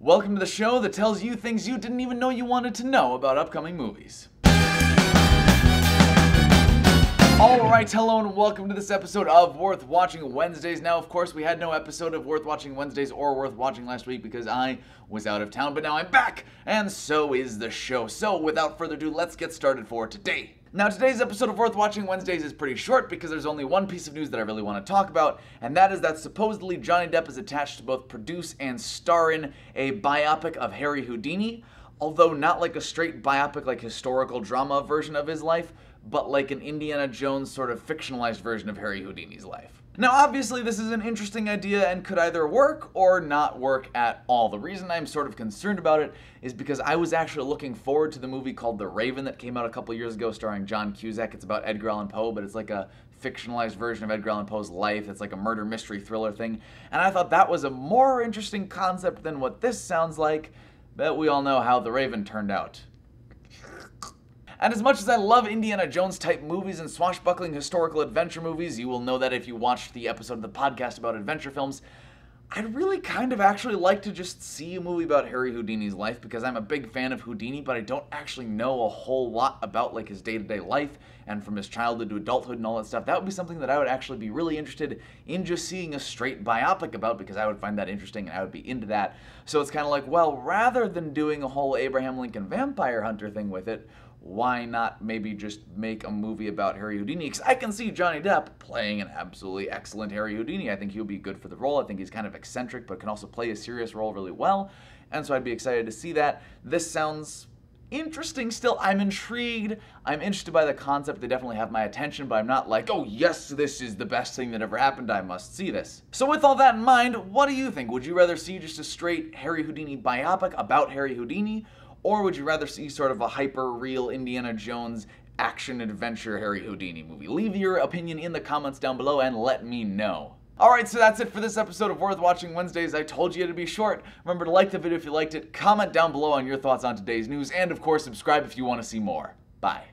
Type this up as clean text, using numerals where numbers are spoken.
Welcome to the show that tells you things you didn't even know you wanted to know about upcoming movies. Alright, hello and welcome to this episode of Worth Watching Wednesdays. Now, of course, we had no episode of Worth Watching Wednesdays or Worth Watching last week because I was out of town, but now I'm back, and so is the show. So, without further ado, let's get started for today. Now, today's episode of Worth Watching Wednesdays is pretty short because there's only one piece of news that I really want to talk about, and that is that supposedly Johnny Depp is attached to both produce and star in a biopic of Harry Houdini, although not like a straight biopic like historical drama version of his life, but like an Indiana Jones sort of fictionalized version of Harry Houdini's life. Now, obviously, this is an interesting idea and could either work or not work at all. The reason I'm sort of concerned about it is because I was actually looking forward to the movie called The Raven that came out a couple years ago starring John Cusack. It's about Edgar Allan Poe, but it's like a fictionalized version of Edgar Allan Poe's life. It's like a murder mystery thriller thing. And I thought that was a more interesting concept than what this sounds like, but we all know how The Raven turned out. And as much as I love Indiana Jones type movies and swashbuckling historical adventure movies, you will know that if you watched the episode of the podcast about adventure films, I'd really kind of actually like to just see a movie about Harry Houdini's life because I'm a big fan of Houdini, but I don't actually know a whole lot about like his day-to-day life and from his childhood to adulthood and all that stuff. That would be something that I would actually be really interested in just seeing a straight biopic about because I would find that interesting and I would be into that. So it's kind of like, well, rather than doing a whole Abraham Lincoln vampire hunter thing with it, why not maybe just make a movie about Harry Houdini? Because I can see Johnny Depp playing an absolutely excellent Harry Houdini. I think he'll be good for the role. I think he's kind of eccentric, but can also play a serious role really well. And so I'd be excited to see that. This sounds interesting still. I'm intrigued. I'm interested by the concept. They definitely have my attention, but I'm not like, oh yes, this is the best thing that ever happened. I must see this. So with all that in mind, what do you think? Would you rather see just a straight Harry Houdini biopic about Harry Houdini? Or would you rather see sort of a hyper-real Indiana Jones action-adventure Harry Houdini movie? Leave your opinion in the comments down below and let me know. Alright, so that's it for this episode of Worth Watching Wednesdays. I told you it'd be short. Remember to like the video if you liked it, comment down below on your thoughts on today's news, and of course subscribe if you want to see more. Bye.